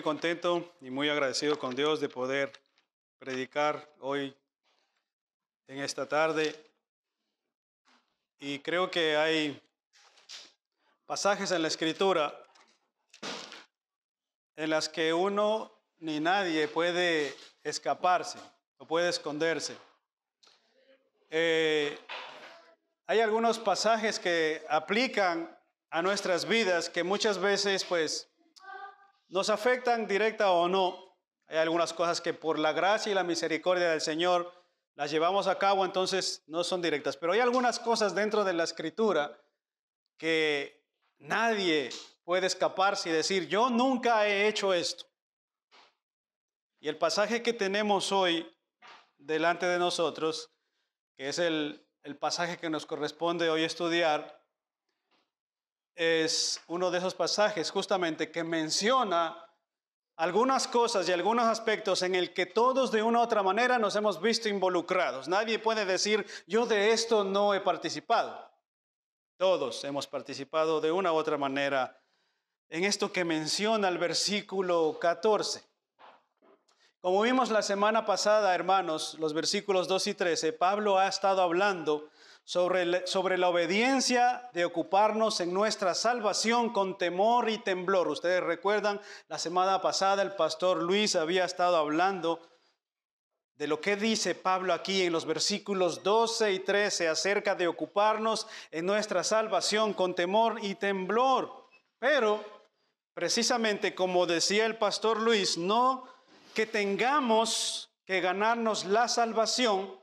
contento y muy agradecido con Dios de poder predicar hoy en esta tarde. Y creo que hay pasajes en la Escritura en las que uno ni nadie puede escaparse o puede esconderse. Hay algunos pasajes que aplican a nuestras vidas que muchas veces pues nos afectan directa o no. Hay algunas cosas que por la gracia y la misericordia del Señor las llevamos a cabo, entonces no son directas. Pero hay algunas cosas dentro de la Escritura que nadie puede escaparse y decir, yo nunca he hecho esto. Y el pasaje que tenemos hoy delante de nosotros, que es el pasaje que nos corresponde hoy estudiar, es uno de esos pasajes justamente que menciona algunas cosas y algunos aspectos en el que todos de una u otra manera nos hemos visto involucrados. Nadie puede decir, yo de esto no he participado. Todos hemos participado de una u otra manera en esto que menciona el versículo 14. Como vimos la semana pasada, hermanos, los versículos 2 y 13, Pablo ha estado hablando sobre la obediencia de ocuparnos en nuestra salvación con temor y temblor. Ustedes recuerdan, la semana pasada el pastor Luis había estado hablando de lo que dice Pablo aquí en los versículos 12 y 13 acerca de ocuparnos en nuestra salvación con temor y temblor. Pero, precisamente como decía el pastor Luis, no que tengamos que ganarnos la salvación,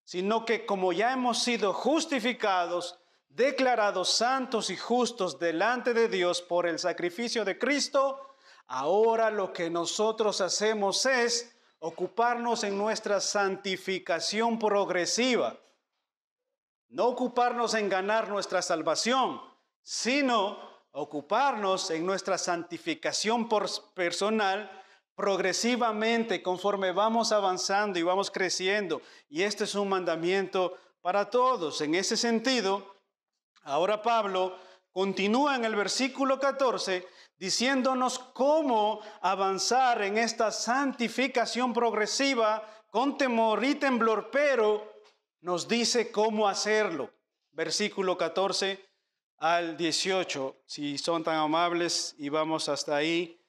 sino que como ya hemos sido justificados, declarados santos y justos delante de Dios por el sacrificio de Cristo, ahora lo que nosotros hacemos es ocuparnos en nuestra santificación progresiva. No ocuparnos en ganar nuestra salvación, sino ocuparnos en nuestra santificación personal progresivamente conforme vamos avanzando y vamos creciendo. Y este es un mandamiento para todos. En ese sentido, ahora Pablo continúa en el versículo 14 diciéndonos cómo avanzar en esta santificación progresiva con temor y temblor, pero nos dice cómo hacerlo. Versículo 14 al 18, si son tan amables, y vamos hasta ahí.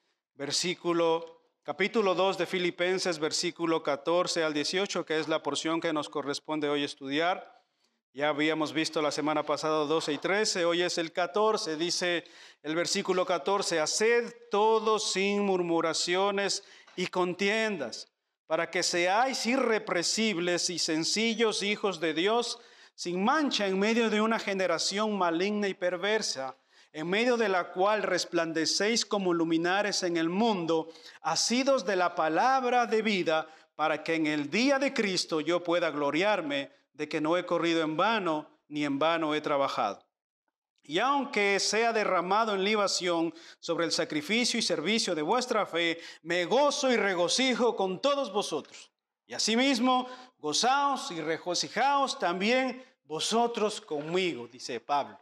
Capítulo 2 de Filipenses, versículo 14 al 18, que es la porción que nos corresponde hoy estudiar. Ya habíamos visto la semana pasada 12 y 13, hoy es el 14, dice el versículo 14, haced todo sin murmuraciones y contiendas, para que seáis irrepresibles y sencillos hijos de Dios, sin mancha en medio de una generación maligna y perversa, en medio de la cual resplandecéis como luminares en el mundo, asidos de la palabra de vida, para que en el día de Cristo yo pueda gloriarme de que no he corrido en vano, ni en vano he trabajado. Y aunque sea derramado en libación sobre el sacrificio y servicio de vuestra fe, me gozo y regocijo con todos vosotros. Y asimismo, gozaos y regocijaos también vosotros conmigo, dice Pablo.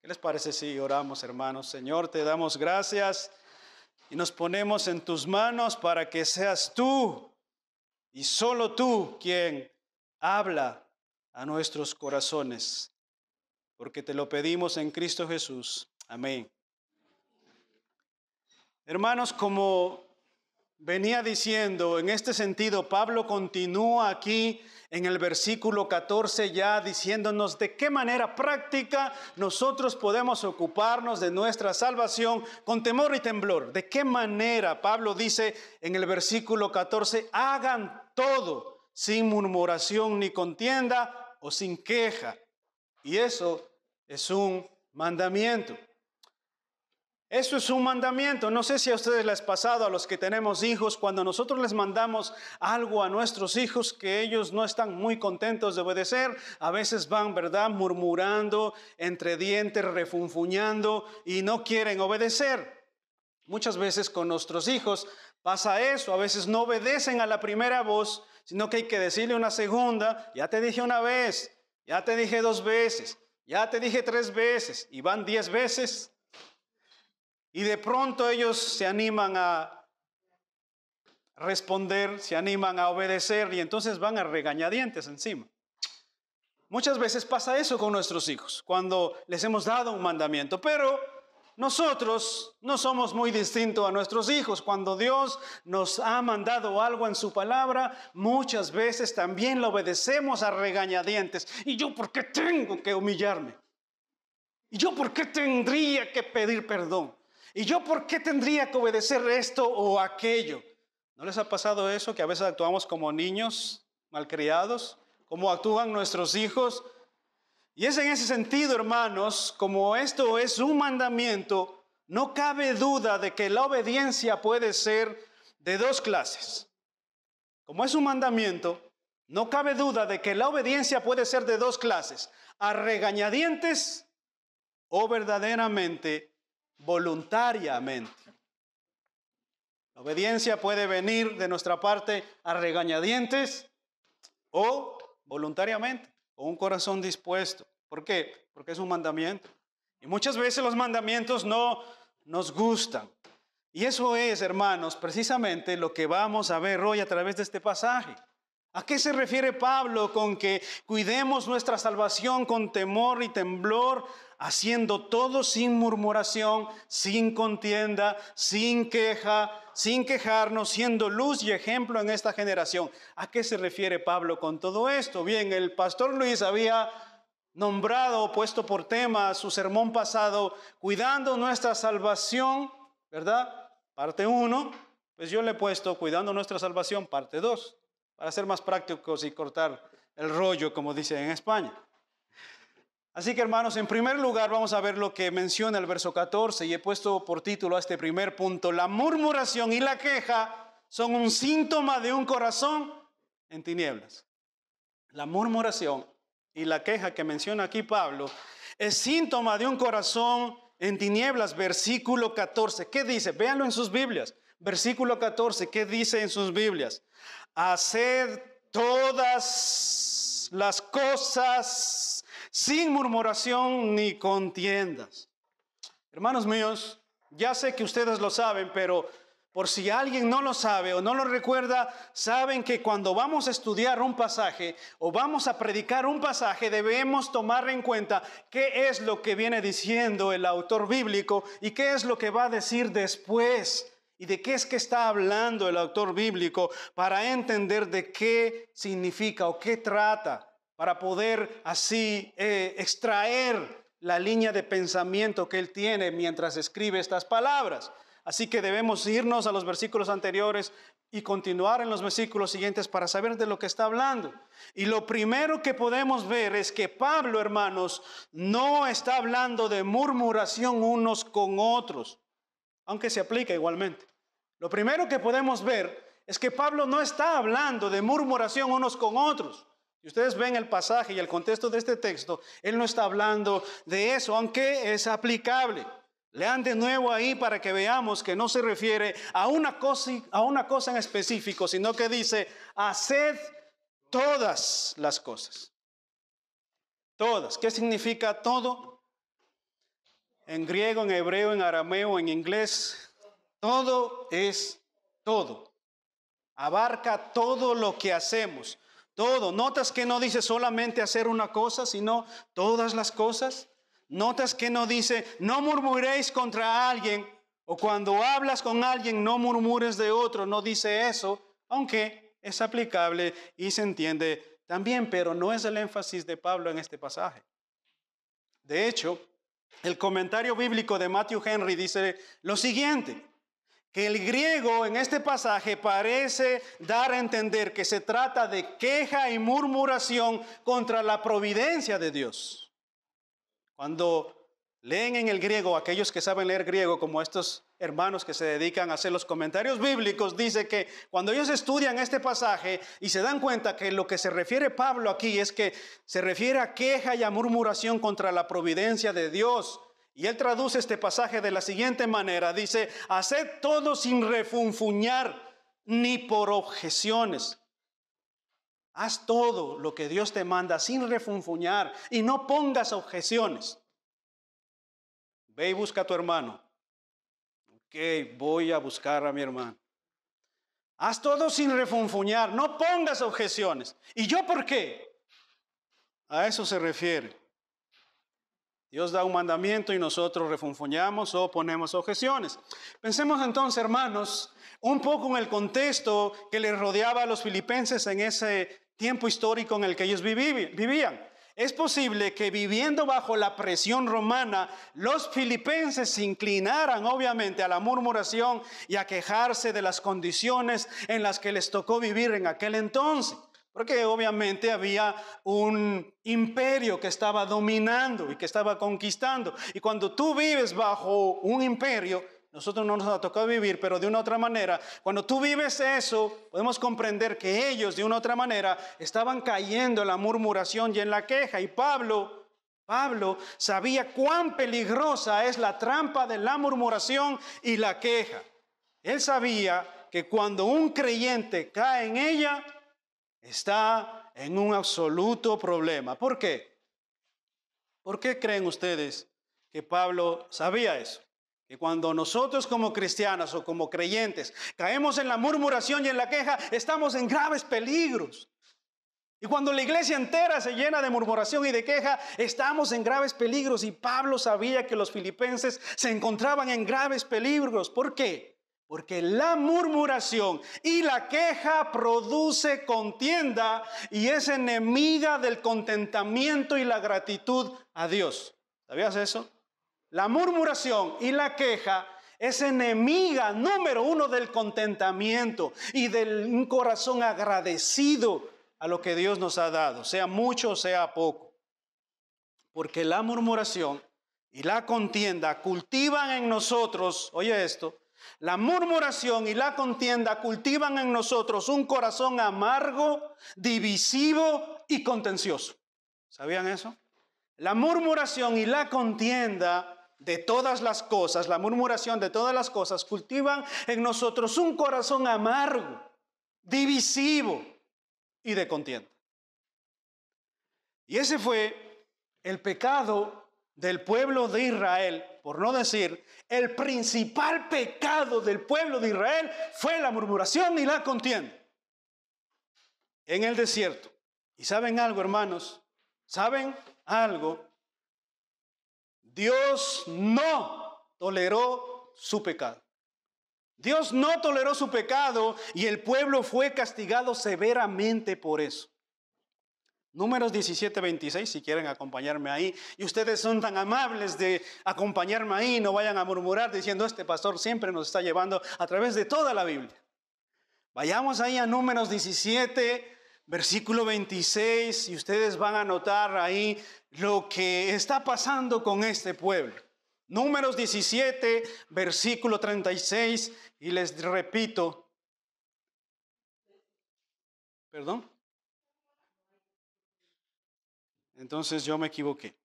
¿Qué les parece si oramos, hermanos? Señor, te damos gracias y nos ponemos en tus manos para que seas tú y solo tú quien habla a nuestros corazones, porque te lo pedimos en Cristo Jesús. Amén. Hermanos, como venía diciendo, en este sentido, Pablo continúa aquí en el versículo 14 ya diciéndonos de qué manera práctica nosotros podemos ocuparnos de nuestra salvación con temor y temblor. De qué manera, Pablo dice en el versículo 14, hagan todo sin murmuración ni contienda o sin queja. Y eso es un mandamiento. Eso es un mandamiento. No sé si a ustedes les ha pasado, a los que tenemos hijos, cuando nosotros les mandamos algo a nuestros hijos que ellos no están muy contentos de obedecer, a veces van, ¿verdad?, murmurando, entre dientes, refunfuñando y no quieren obedecer. Muchas veces con nuestros hijos pasa eso. A veces no obedecen a la primera voz, sino que hay que decirle una segunda. Ya te dije una vez, ya te dije 2 veces, ya te dije 3 veces y van 10 veces. Y de pronto ellos se animan a responder, se animan a obedecer y entonces van a regañadientes encima. Muchas veces pasa eso con nuestros hijos, cuando les hemos dado un mandamiento, pero nosotros no somos muy distintos a nuestros hijos. Cuando Dios nos ha mandado algo en su palabra, muchas veces también lo obedecemos a regañadientes. ¿Y yo por qué tengo que humillarme? ¿Y yo por qué tendría que pedir perdón? ¿Y yo por qué tendría que obedecer esto o aquello? ¿No les ha pasado eso, que a veces actuamos como niños malcriados? ¿Cómo actúan nuestros hijos? Y es en ese sentido, hermanos, como esto es un mandamiento, no cabe duda de que la obediencia puede ser de dos clases. Como es un mandamiento, no cabe duda de que la obediencia puede ser de dos clases: a regañadientes o verdaderamente voluntariamente. La obediencia puede venir de nuestra parte a regañadientes o voluntariamente, con un corazón dispuesto. ¿Por qué? Porque es un mandamiento. Y muchas veces los mandamientos no nos gustan. Y eso es, hermanos, precisamente lo que vamos a ver hoy a través de este pasaje. ¿A qué se refiere Pablo con que cuidemos nuestra salvación con temor y temblor, haciendo todo sin murmuración, sin contienda, sin queja, sin quejarnos, siendo luz y ejemplo en esta generación? ¿A qué se refiere Pablo con todo esto? Bien, el pastor Luis había nombrado o puesto por tema su sermón pasado, cuidando nuestra salvación, ¿verdad? Parte 1, pues yo le he puesto cuidando nuestra salvación, parte 2. Para ser más prácticos y cortar el rollo, como dicen en España. Así que, hermanos, en primer lugar vamos a ver lo que menciona el verso 14, y he puesto por título a este primer punto: la murmuración y la queja son un síntoma de un corazón en tinieblas. La murmuración y la queja que menciona aquí Pablo es síntoma de un corazón en tinieblas. Versículo 14, ¿qué dice? Véanlo en sus Biblias. Versículo 14, ¿qué dice en sus Biblias? Haced todas las cosas sin murmuración ni contiendas. Hermanos míos, ya sé que ustedes lo saben, pero por si alguien no lo sabe o no lo recuerda, saben que cuando vamos a estudiar un pasaje o vamos a predicar un pasaje, debemos tomar en cuenta qué es lo que viene diciendo el autor bíblico y qué es lo que va a decir después. ¿Y de qué es que está hablando el autor bíblico? Para entender de qué significa o qué trata, para poder así extraer la línea de pensamiento que él tiene mientras escribe estas palabras. Así que debemos irnos a los versículos anteriores y continuar en los versículos siguientes para saber de lo que está hablando. Y lo primero que podemos ver es que Pablo, hermanos, no está hablando de murmuración unos con otros, aunque se aplica igualmente. Lo primero que podemos ver es que Pablo no está hablando de murmuración unos con otros. Si ustedes ven el pasaje y el contexto de este texto, él no está hablando de eso, aunque es aplicable. Lean de nuevo ahí para que veamos que no se refiere a una cosa en específico, sino que dice: haced todas las cosas. Todas. ¿Qué significa todo? En griego, en hebreo, en arameo, en inglés, todo es todo. Abarca todo lo que hacemos. Todo. ¿Notas que no dice solamente hacer una cosa, sino todas las cosas? ¿Notas que no dice no murmuréis contra alguien? O cuando hablas con alguien no murmures de otro. No dice eso, aunque es aplicable y se entiende también, pero no es el énfasis de Pablo en este pasaje. De hecho, el comentario bíblico de Matthew Henry dice lo siguiente: que el griego en este pasaje parece dar a entender que se trata de queja y murmuración contra la providencia de Dios. Cuando leen en el griego, aquellos que saben leer griego, como estos hermanos que se dedican a hacer los comentarios bíblicos, dice que cuando ellos estudian este pasaje y se dan cuenta que lo que se refiere Pablo aquí es que se refiere a queja y a murmuración contra la providencia de Dios. Y él traduce este pasaje de la siguiente manera: dice, haced todo sin refunfuñar ni por objeciones. Haz todo lo que Dios te manda sin refunfuñar y no pongas objeciones. Ve y busca a tu hermano Ok, voy a buscar a mi hermano. Haz todo sin refunfuñar, no pongas objeciones. ¿Y yo por qué? A eso se refiere. Dios da un mandamiento y nosotros refunfuñamos o ponemos objeciones. Pensemos entonces, hermanos, un poco en el contexto que les rodeaba a los filipenses en ese tiempo histórico en el que ellos vivían. Es posible que viviendo bajo la presión romana, los filipenses se inclinaran obviamente a la murmuración y a quejarse de las condiciones en las que les tocó vivir en aquel entonces. Porque obviamente había un imperio que estaba dominando y que estaba conquistando. Y cuando tú vives bajo un imperio, nosotros no nos ha tocado vivir, pero de una otra manera, cuando tú vives eso, podemos comprender que ellos de una otra manera estaban cayendo en la murmuración y en la queja. Y Pablo sabía cuán peligrosa es la trampa de la murmuración y la queja. Él sabía que cuando un creyente cae en ella, está en un absoluto problema. ¿Por qué? ¿Por qué creen ustedes que Pablo sabía eso? Que cuando nosotros como cristianos o como creyentes caemos en la murmuración y en la queja, estamos en graves peligros. Y cuando la iglesia entera se llena de murmuración y de queja, estamos en graves peligros. Y Pablo sabía que los filipenses se encontraban en graves peligros. ¿Por qué? Porque la murmuración y la queja produce contienda y es enemiga del contentamiento y la gratitud a Dios. ¿Sabías eso? La murmuración y la queja es enemiga número uno del contentamiento y de un corazón agradecido a lo que Dios nos ha dado, sea mucho o sea poco. Porque la murmuración y la contienda cultivan en nosotros, oye esto, la murmuración y la contienda cultivan en nosotros un corazón amargo, divisivo y contencioso. ¿Sabían eso? La murmuración y la contienda de todas las cosas, la murmuración de todas las cosas cultivan en nosotros un corazón amargo, divisivo y de contienda. Y ese fue el pecado del pueblo de Israel, por no decir el principal pecado del pueblo de Israel fue la murmuración y la contienda en el desierto. ¿Y saben algo, hermanos? ¿Saben algo? Dios no toleró su pecado. Dios no toleró su pecado y el pueblo fue castigado severamente por eso. Números 17:26, si quieren acompañarme ahí. Y ustedes son tan amables de acompañarme ahí, no vayan a murmurar diciendo este pastor siempre nos está llevando a través de toda la Biblia. Vayamos ahí a Números 17, versículo 26, y ustedes van a notar ahí lo que está pasando con este pueblo. Números 17, versículo 36, y les repito, ¿perdón? Entonces yo me equivoqué.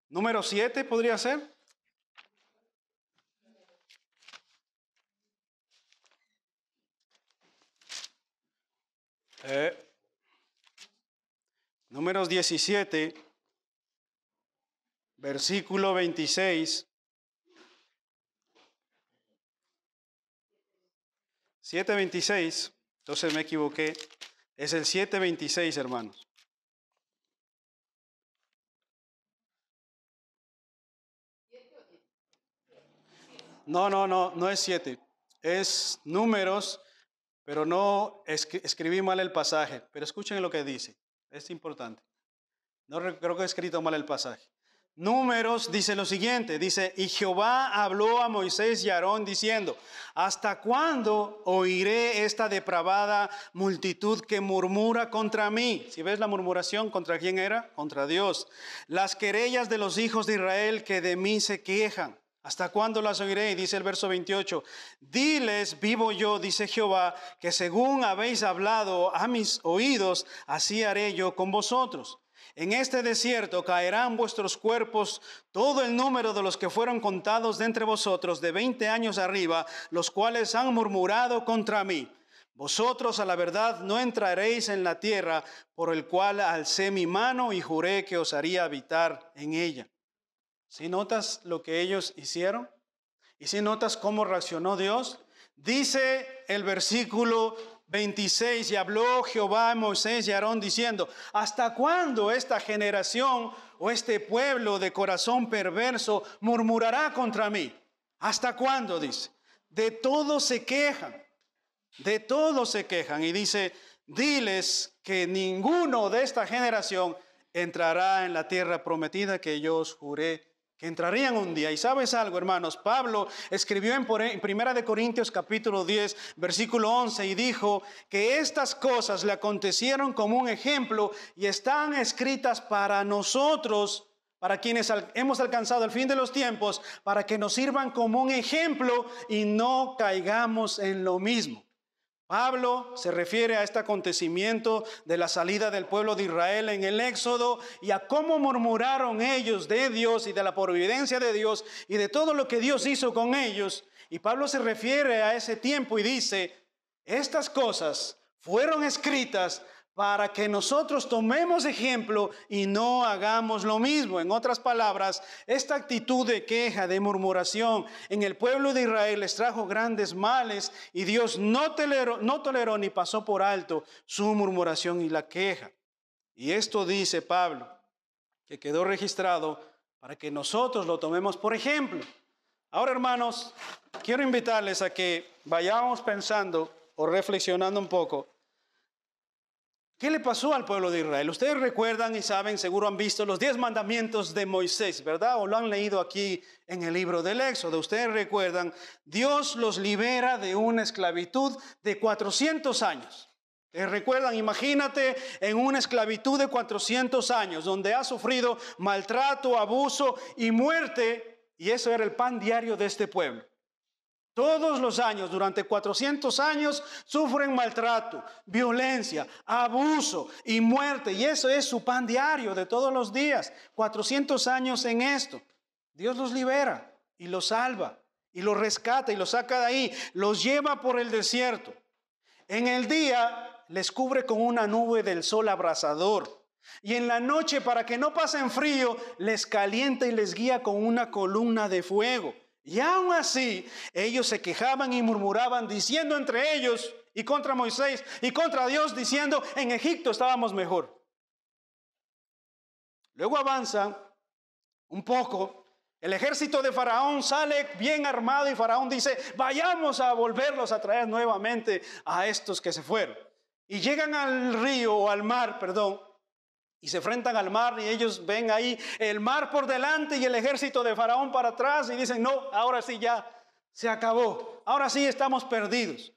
Número 7 podría ser. Números 17, versículo 26. 7:26, entonces me equivoqué. Es el 7:26, hermanos. No es 7. Es Números, pero no escribí mal el pasaje. Pero escuchen lo que dice. Es importante. No creo que he escrito mal el pasaje. Números dice lo siguiente, dice, y Jehová habló a Moisés y a Aarón diciendo, ¿hasta cuándo oiré esta depravada multitud que murmura contra mí? Si ves la murmuración, ¿contra quién era? Contra Dios. Las querellas de los hijos de Israel que de mí se quejan. ¿Hasta cuándo las oiré? Y dice el verso 28, diles, vivo yo, dice Jehová, que según habéis hablado a mis oídos, así haré yo con vosotros. En este desierto caerán vuestros cuerpos, todo el número de los que fueron contados de entre vosotros de 20 años arriba, los cuales han murmurado contra mí. Vosotros a la verdad no entraréis en la tierra por el cual alcé mi mano y juré que os haría habitar en ella. ¿Sí notas lo que ellos hicieron? ¿Y si notas cómo reaccionó Dios? Dice el versículo 26, y habló Jehová a Moisés y a Aarón diciendo, ¿hasta cuándo esta generación o este pueblo de corazón perverso murmurará contra mí? ¿Hasta cuándo? Dice. De todo se quejan, de todo se quejan. Y dice, diles que ninguno de esta generación entrará en la tierra prometida que yo os juré que entrarían un día. Y sabes algo, hermanos, Pablo escribió en 1 de Corintios capítulo 10, versículo 11, y dijo que estas cosas le acontecieron como un ejemplo y están escritas para nosotros, para quienes hemos alcanzado el fin de los tiempos, para que nos sirvan como un ejemplo y no caigamos en lo mismo. Pablo se refiere a este acontecimiento de la salida del pueblo de Israel en el Éxodo y a cómo murmuraron ellos de Dios y de la providencia de Dios y de todo lo que Dios hizo con ellos. Y Pablo se refiere a ese tiempo y dice, estas cosas fueron escritas para que nosotros tomemos ejemplo y no hagamos lo mismo. En otras palabras, esta actitud de queja, de murmuración en el pueblo de Israel les trajo grandes males y Dios no toleró ni pasó por alto su murmuración y la queja. Y esto dice Pablo, que quedó registrado para que nosotros lo tomemos por ejemplo. Ahora, hermanos, quiero invitarles a que vayamos pensando o reflexionando un poco. ¿Qué le pasó al pueblo de Israel? Ustedes recuerdan y saben, seguro han visto los 10 mandamientos de Moisés, ¿verdad? O lo han leído aquí en el libro del Éxodo. Ustedes recuerdan, Dios los libera de una esclavitud de 400 años. Recuerdan, imagínate en una esclavitud de 400 años, donde ha sufrido maltrato, abuso y muerte, y eso era el pan diario de este pueblo. Todos los años, durante 400 años, sufren maltrato, violencia, abuso y muerte. Y eso es su pan diario de todos los días. 400 años en esto. Dios los libera y los salva y los rescata y los saca de ahí. Los lleva por el desierto. En el día les cubre con una nube del sol abrasador. Y en la noche, para que no pasen frío, les calienta y les guía con una columna de fuego. Y aún así, ellos se quejaban y murmuraban, diciendo entre ellos y contra Moisés y contra Dios, diciendo, en Egipto estábamos mejor. Luego avanza un poco, el ejército de Faraón sale bien armado y Faraón dice, vayamos a volverlos a traer nuevamente a estos que se fueron. Y llegan al río o al mar, y se enfrentan al mar y ellos ven ahí el mar por delante y el ejército de Faraón para atrás y dicen, no, ahora sí ya se acabó, ahora sí estamos perdidos.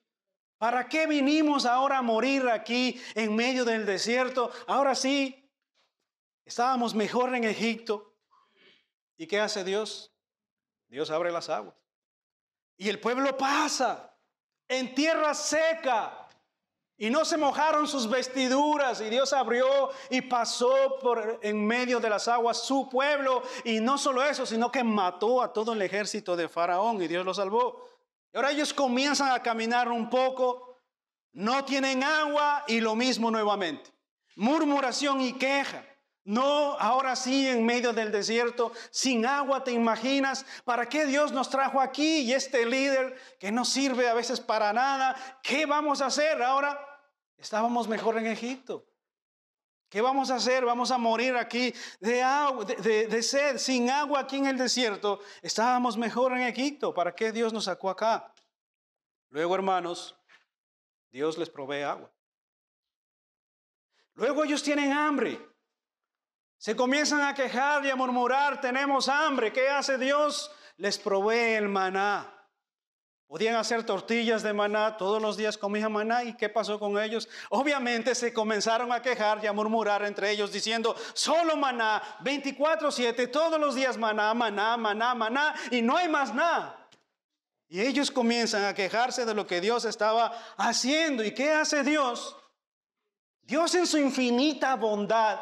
¿Para qué vinimos ahora a morir aquí en medio del desierto? Ahora sí, estábamos mejor en Egipto. ¿Y qué hace Dios? Dios abre las aguas. Y el pueblo pasa en tierra seca. Y no se mojaron sus vestiduras y Dios abrió y pasó por en medio de las aguas su pueblo. Y no solo eso, sino que mató a todo el ejército de Faraón y Dios lo salvó. Y ahora ellos comienzan a caminar un poco, no tienen agua y lo mismo nuevamente. Murmuración y queja. No, ahora sí en medio del desierto, sin agua, ¿te imaginas? ¿Para qué Dios nos trajo aquí? Y este líder que no sirve a veces para nada, ¿qué vamos a hacer? Ahora estábamos mejor en Egipto. ¿Qué vamos a hacer? Vamos a morir aquí de sed, sin agua aquí en el desierto. Estábamos mejor en Egipto. ¿Para qué Dios nos sacó acá? Luego, hermanos, Dios les provee agua. Luego ellos tienen hambre. Se comienzan a quejar y a murmurar, tenemos hambre. ¿Qué hace Dios? Les provee el maná. Podían hacer tortillas de maná, todos los días comían maná. ¿Y qué pasó con ellos? Obviamente se comenzaron a quejar y a murmurar entre ellos diciendo, solo maná, 24/7, todos los días maná, maná, maná, maná, y no hay más nada. Y ellos comienzan a quejarse de lo que Dios estaba haciendo. ¿Y qué hace Dios? Dios en su infinita bondad,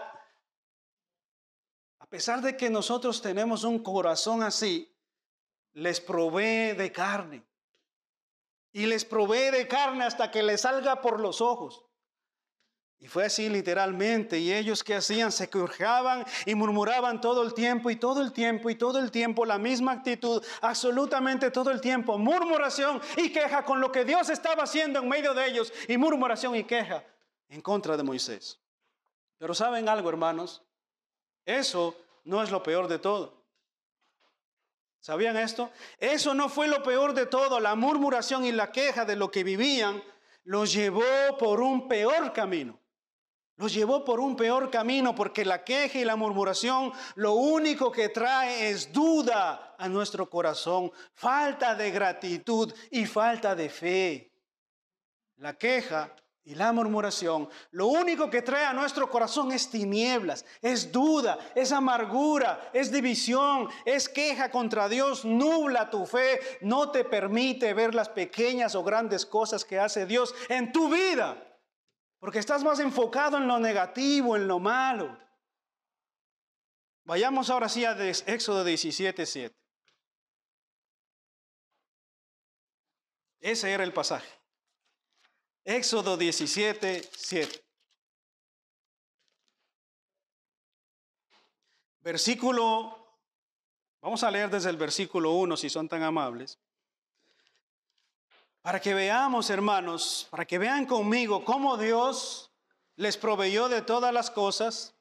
a pesar de que nosotros tenemos un corazón así, les provee de carne. Y les provee de carne hasta que les salga por los ojos. Y fue así literalmente. Y ellos, ¿qué hacían? Se quejaban y murmuraban todo el tiempo y todo el tiempo y todo el tiempo. La misma actitud, absolutamente todo el tiempo. Murmuración y queja con lo que Dios estaba haciendo en medio de ellos. Y murmuración y queja en contra de Moisés. Pero ¿saben algo, hermanos? Eso no es lo peor de todo. ¿Sabían esto? Eso no fue lo peor de todo. La murmuración y la queja de lo que vivían los llevó por un peor camino. Los llevó por un peor camino, porque la queja y la murmuración lo único que trae es duda a nuestro corazón, falta de gratitud y falta de fe. La queja y la murmuración lo único que trae a nuestro corazón es tinieblas, es duda, es amargura, es división, es queja contra Dios, nubla tu fe, no te permite ver las pequeñas o grandes cosas que hace Dios en tu vida. Porque estás más enfocado en lo negativo, en lo malo. Vayamos ahora sí a Éxodo 17:7. Ese era el pasaje. Éxodo 17:7. Vamos a leer desde el versículo 1 si son tan amables. Para que veamos, hermanos, para que vean conmigo cómo Dios les proveyó de todas las cosas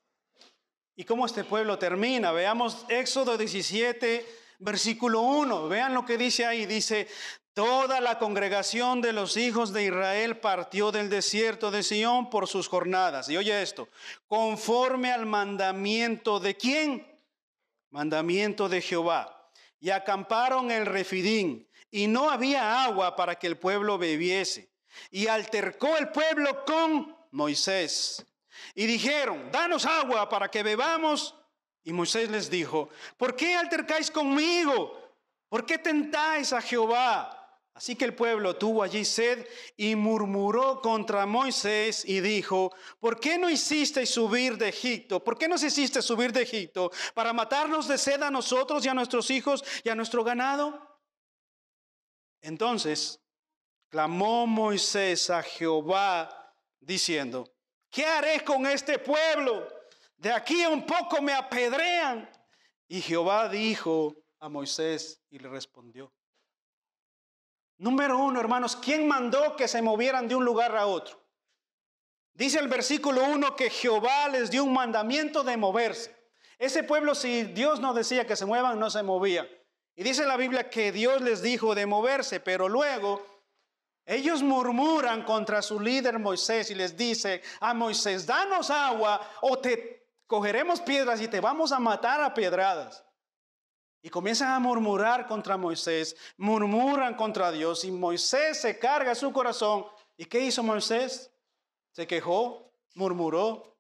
y cómo este pueblo termina. Veamos Éxodo 17, versículo 1. Vean lo que dice ahí. Dice, toda la congregación de los hijos de Israel partió del desierto de Sión por sus jornadas. Y oye esto, conforme al mandamiento de ¿quién? Mandamiento de Jehová. Y acamparon en Refidín. Y no había agua para que el pueblo bebiese. Y altercó el pueblo con Moisés. Y dijeron, danos agua para que bebamos. Y Moisés les dijo, ¿por qué altercáis conmigo? ¿Por qué tentáis a Jehová? Así que el pueblo tuvo allí sed y murmuró contra Moisés y dijo, ¿por qué no hicisteis subir de Egipto? ¿Por qué nos hiciste subir de Egipto? ¿Para matarnos de sed a nosotros y a nuestros hijos y a nuestro ganado? Entonces clamó Moisés a Jehová diciendo, ¿qué haré con este pueblo? De aquí a un poco me apedrean. Y Jehová dijo a Moisés y le respondió. Número 1, hermanos, ¿quién mandó que se movieran de un lugar a otro? Dice el versículo 1 que Jehová les dio un mandamiento de moverse. Ese pueblo, si Dios no decía que se muevan, no se movía. Y dice la Biblia que Dios les dijo de moverse, pero luego ellos murmuran contra su líder Moisés y les dice a Moisés, danos agua o te cogeremos piedras y te vamos a matar a pedradas. Y comienzan a murmurar contra Moisés, murmuran contra Dios y Moisés se carga su corazón. ¿Y qué hizo Moisés? Se quejó, murmuró.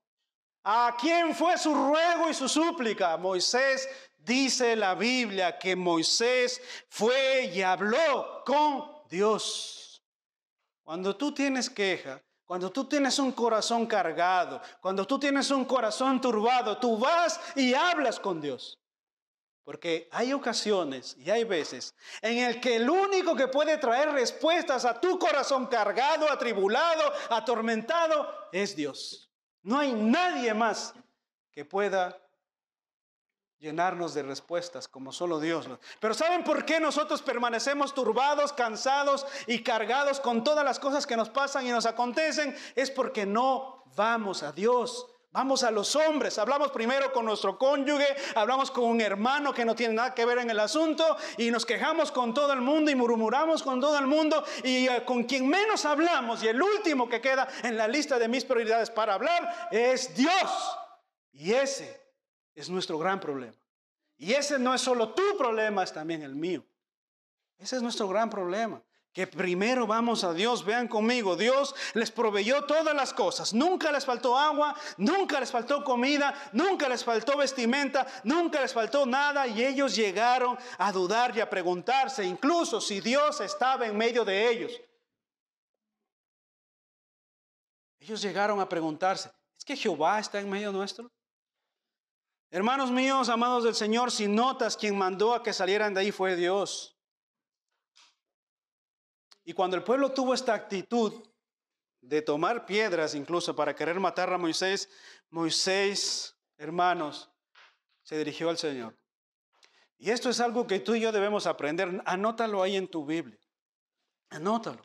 ¿A quién fue su ruego y su súplica? Moisés, dice la Biblia que Moisés fue y habló con Dios. Cuando tú tienes queja, cuando tú tienes un corazón cargado, cuando tú tienes un corazón turbado, tú vas y hablas con Dios. Porque hay ocasiones y hay veces en el que el único que puede traer respuestas a tu corazón cargado, atribulado, atormentado, es Dios. No hay nadie más que pueda llenarnos de respuestas como solo Dios. Pero ¿saben por qué nosotros permanecemos turbados, cansados y cargados con todas las cosas que nos pasan y nos acontecen? Es porque no vamos a Dios. Vamos a los hombres, hablamos primero con nuestro cónyuge, hablamos con un hermano que no tiene nada que ver en el asunto y nos quejamos con todo el mundo y murmuramos con todo el mundo y con quien menos hablamos y el último que queda en la lista de mis prioridades para hablar es Dios. Y ese es nuestro gran problema. Y ese no es solo tu problema, es también el mío. Ese es nuestro gran problema. Que primero vamos a Dios. Vean conmigo, Dios les proveyó todas las cosas. Nunca les faltó agua, nunca les faltó comida, nunca les faltó vestimenta, nunca les faltó nada. Y ellos llegaron a dudar y a preguntarse, incluso si Dios estaba en medio de ellos. Ellos llegaron a preguntarse, ¿es que Jehová está en medio nuestro? Hermanos míos, amados del Señor, si notas, quien mandó a que salieran de ahí fue Dios. Y cuando el pueblo tuvo esta actitud, de tomar piedras incluso para querer matar a Moisés, Moisés, hermanos, se dirigió al Señor. Y esto es algo que tú y yo debemos aprender. Anótalo ahí en tu Biblia. Anótalo.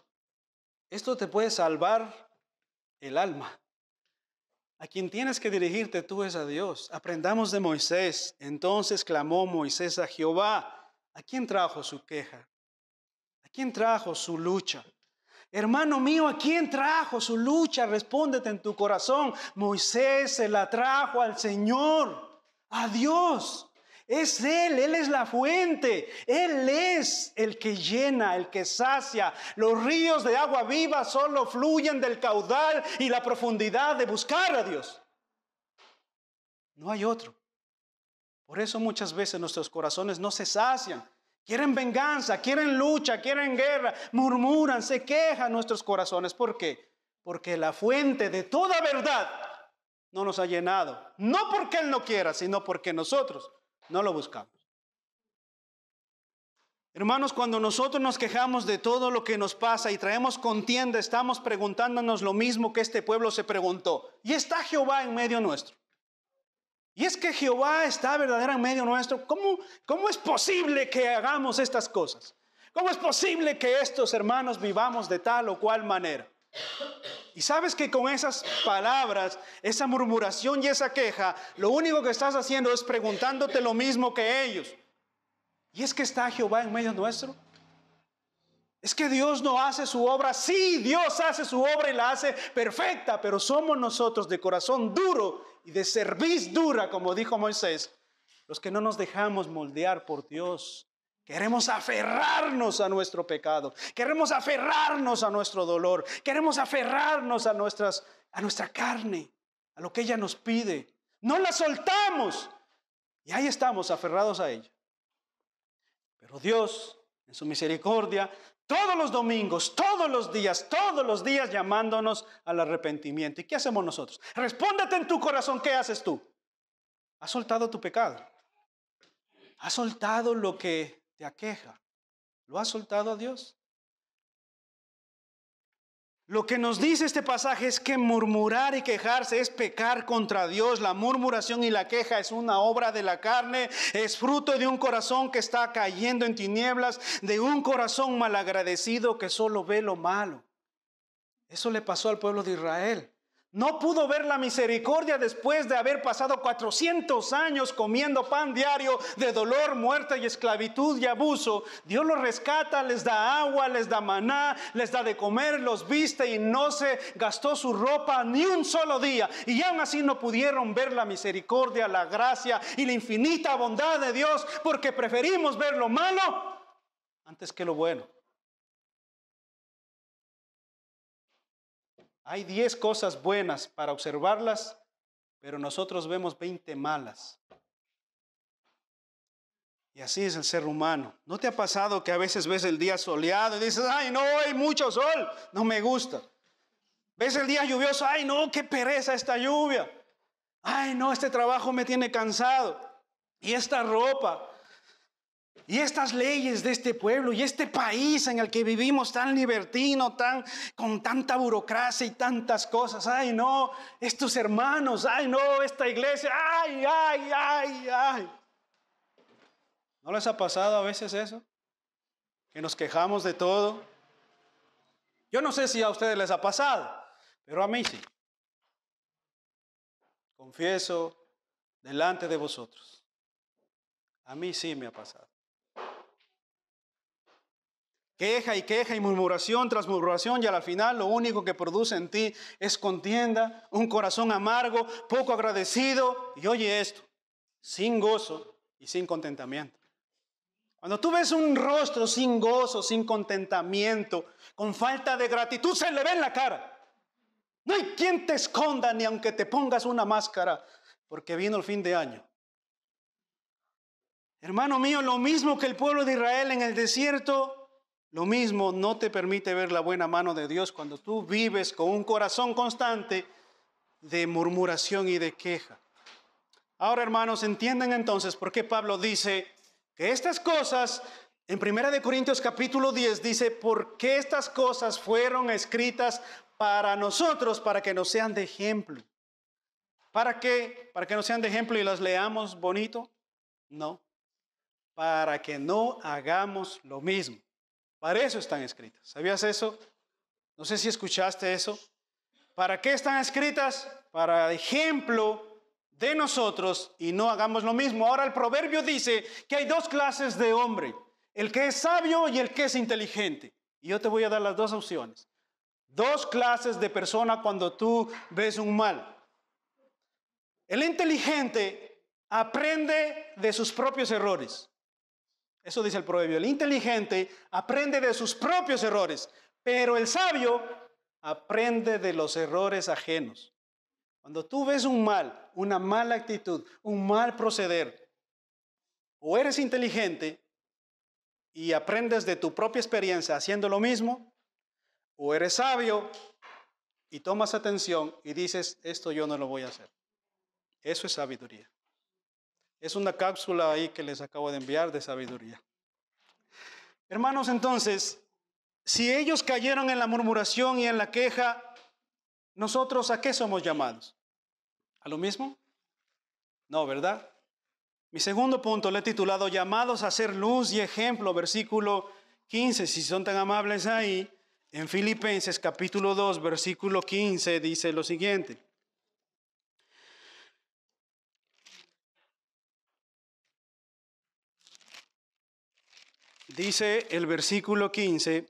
Esto te puede salvar el alma. A quien tienes que dirigirte tú es a Dios. Aprendamos de Moisés. Entonces clamó Moisés a Jehová. ¿A quién trajo su queja? ¿A quién trajo su lucha? Hermano mío, ¿a quién trajo su lucha? Respóndete en tu corazón. Moisés se la trajo al Señor, a Dios. Es Él es la fuente. Él es el que llena, el que sacia. Los ríos de agua viva solo fluyen del caudal y la profundidad de buscar a Dios. No hay otro. Por eso muchas veces nuestros corazones no se sacian. Quieren venganza, quieren lucha, quieren guerra, murmuran, se quejan nuestros corazones. ¿Por qué? Porque la fuente de toda verdad no nos ha llenado. No porque Él no quiera, sino porque nosotros no lo buscamos. Hermanos, cuando nosotros nos quejamos de todo lo que nos pasa y traemos contienda, estamos preguntándonos lo mismo que este pueblo se preguntó. Y está Jehová en medio nuestro. Y es que Jehová está verdadero en medio nuestro. ¿Cómo es posible que hagamos estas cosas? ¿Cómo es posible que estos hermanos vivamos de tal o cual manera? Y sabes que con esas palabras, esa murmuración y esa queja, lo único que estás haciendo es preguntándote lo mismo que ellos. ¿Y es que está Jehová en medio nuestro? ¿Es que Dios no hace su obra? Sí, Dios hace su obra y la hace perfecta, pero somos nosotros de corazón duro y de cerviz dura, como dijo Moisés, los que no nos dejamos moldear por Dios. Queremos aferrarnos a nuestro pecado, queremos aferrarnos a nuestro dolor, queremos aferrarnos a nuestra carne, a lo que ella nos pide. No la soltamos y ahí estamos aferrados a ella. Pero Dios, en su misericordia, todos los domingos, todos los días llamándonos al arrepentimiento. ¿Y qué hacemos nosotros? Respóndete en tu corazón, ¿qué haces tú? ¿Has soltado tu pecado? ¿Has soltado lo que te aqueja? ¿Lo has soltado a Dios? Lo que nos dice este pasaje es que murmurar y quejarse es pecar contra Dios. La murmuración y la queja es una obra de la carne, es fruto de un corazón que está cayendo en tinieblas, de un corazón malagradecido que solo ve lo malo. Eso le pasó al pueblo de Israel. No pudo ver la misericordia después de haber pasado 400 años comiendo pan diario de dolor, muerte y esclavitud y abuso. Dios los rescata, les da agua, les da maná, les da de comer, los viste y no se gastó su ropa ni un solo día. Y aún así no pudieron ver la misericordia, la gracia y la infinita bondad de Dios porque preferimos ver lo malo antes que lo bueno. Hay 10 cosas buenas para observarlas, pero nosotros vemos 20 malas. Y así es el ser humano. ¿No te ha pasado que a veces ves el día soleado y dices, ay no, hay mucho sol, no me gusta? ¿Ves el día lluvioso? Ay no, qué pereza esta lluvia. Ay no, este trabajo me tiene cansado. Y esta ropa. Y estas leyes de este pueblo y este país en el que vivimos tan libertino, con tanta burocracia y tantas cosas. Ay, no, estos hermanos, ay, no, esta iglesia, ay, ay, ay, ay. ¿No les ha pasado a veces eso? Que nos quejamos de todo. Yo no sé si a ustedes les ha pasado, pero a mí sí. Confieso delante de vosotros. A mí sí me ha pasado. Queja y murmuración tras murmuración y al final lo único que produce en ti es contienda, un corazón amargo, poco agradecido y oye esto, sin gozo y sin contentamiento. Cuando tú ves un rostro sin gozo, sin contentamiento, con falta de gratitud, se le ve en la cara. No hay quien te esconda ni aunque te pongas una máscara porque vino el fin de año. Hermano mío, lo mismo que el pueblo de Israel en el desierto, lo mismo no te permite ver la buena mano de Dios cuando tú vives con un corazón constante de murmuración y de queja. Ahora, hermanos, entiendan entonces por qué Pablo dice que estas cosas, en 1 Corintios capítulo 10 dice, porque estas cosas fueron escritas para nosotros, para que nos sean de ejemplo. ¿Para qué? ¿Para que nos sean de ejemplo y las leamos bonito? No. Para que no hagamos lo mismo. Para eso están escritas. ¿Sabías eso? No sé si escuchaste eso. ¿Para qué están escritas? Para ejemplo de nosotros y no hagamos lo mismo. Ahora el proverbio dice que hay dos clases de hombre. El que es sabio y el que es inteligente. Y yo te voy a dar las dos opciones. Dos clases de persona cuando tú ves un mal. El inteligente aprende de sus propios errores. Eso dice el proverbio. El inteligente aprende de sus propios errores, pero el sabio aprende de los errores ajenos. Cuando tú ves un mal, una mala actitud, un mal proceder, o eres inteligente y aprendes de tu propia experiencia haciendo lo mismo, o eres sabio y tomas atención y dices, esto yo no lo voy a hacer. Eso es sabiduría. Es una cápsula ahí que les acabo de enviar de sabiduría. Hermanos, entonces, si ellos cayeron en la murmuración y en la queja, ¿nosotros a qué somos llamados? ¿A lo mismo? No, ¿verdad? Mi segundo punto le he titulado llamados a ser luz y ejemplo, versículo 15, si son tan amables ahí, en Filipenses capítulo 2, versículo 15, dice lo siguiente. Dice el versículo 15,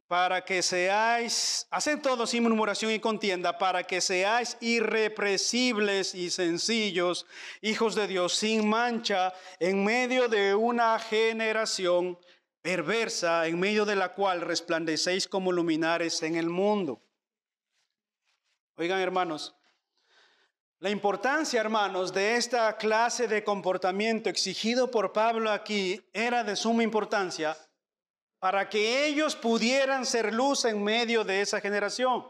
para que seáis, haced todo sin murmuración y contienda, para que seáis irrepresibles y sencillos, hijos de Dios, sin mancha, en medio de una generación perversa, en medio de la cual resplandecéis como luminares en el mundo. Oigan, hermanos, la importancia, hermanos, de esta clase de comportamiento exigido por Pablo aquí era de suma importancia para que ellos pudieran ser luz en medio de esa generación.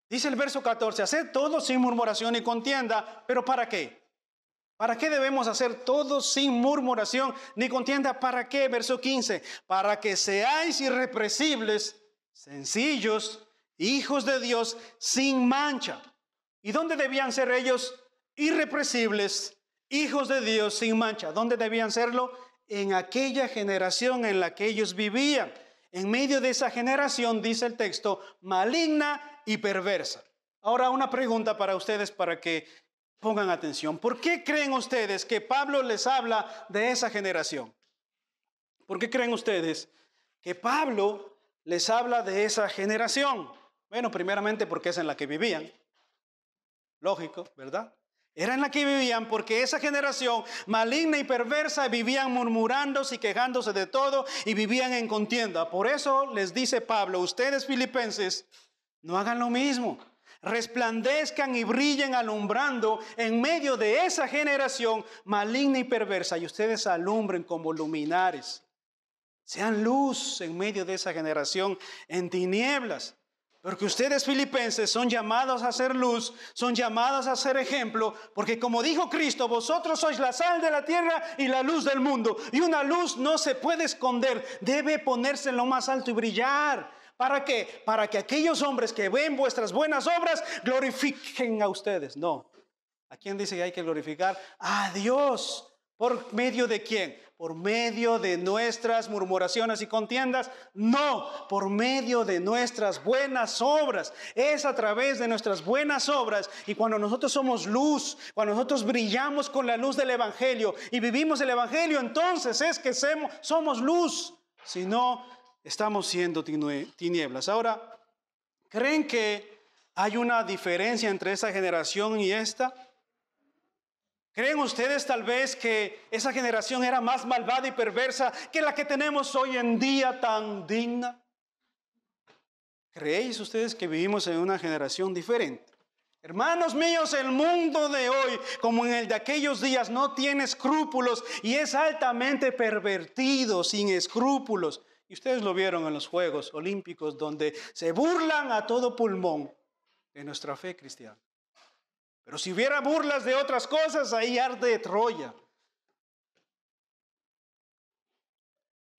Dice el verso 14, haced todo sin murmuración y contienda, pero ¿para qué? ¿Para qué debemos hacer todo sin murmuración ni contienda? ¿Para qué? Verso 15, para que seáis irrepresibles, sencillos, hijos de Dios, sin mancha. ¿Y dónde debían ser ellos? Irrepresibles, hijos de Dios, sin mancha. ¿Dónde debían serlo? En aquella generación en la que ellos vivían. En medio de esa generación, dice el texto, maligna y perversa. Ahora una pregunta para ustedes para que pongan atención. ¿Por qué creen ustedes que Pablo les habla de esa generación? ¿Por qué creen ustedes que Pablo les habla de esa generación? Bueno, primeramente porque es en la que vivían. Lógico, ¿verdad? Era en la que vivían porque esa generación maligna y perversa vivían murmurándose y quejándose de todo y vivían en contienda. Por eso les dice Pablo, ustedes filipenses, no hagan lo mismo. Resplandezcan y brillen alumbrando en medio de esa generación maligna y perversa y ustedes alumbren como luminares. Sean luz en medio de esa generación en tinieblas. Porque ustedes filipenses son llamados a ser luz, son llamados a ser ejemplo, porque como dijo Cristo, vosotros sois la sal de la tierra y la luz del mundo. Y una luz no se puede esconder, debe ponerse en lo más alto y brillar. ¿Para qué? Para que aquellos hombres que ven vuestras buenas obras glorifiquen a ustedes. No. ¿A quién dice que hay que glorificar? A Dios. ¿Por medio de quién? ¿Por medio de nuestras murmuraciones y contiendas? No, por medio de nuestras buenas obras. Es a través de nuestras buenas obras. Y cuando nosotros somos luz, cuando nosotros brillamos con la luz del Evangelio y vivimos el Evangelio, entonces es que somos luz. Si no, estamos siendo tinieblas. Ahora, ¿creen que hay una diferencia entre esa generación y esta? ¿Creen ustedes tal vez que esa generación era más malvada y perversa que la que tenemos hoy en día tan digna? ¿Creéis ustedes que vivimos en una generación diferente? Hermanos míos, el mundo de hoy, como en el de aquellos días, no tiene escrúpulos y es altamente pervertido, sin escrúpulos. Y ustedes lo vieron en los Juegos Olímpicos, donde se burlan a todo pulmón de nuestra fe cristiana. Pero si hubiera burlas de otras cosas, ahí arde Troya.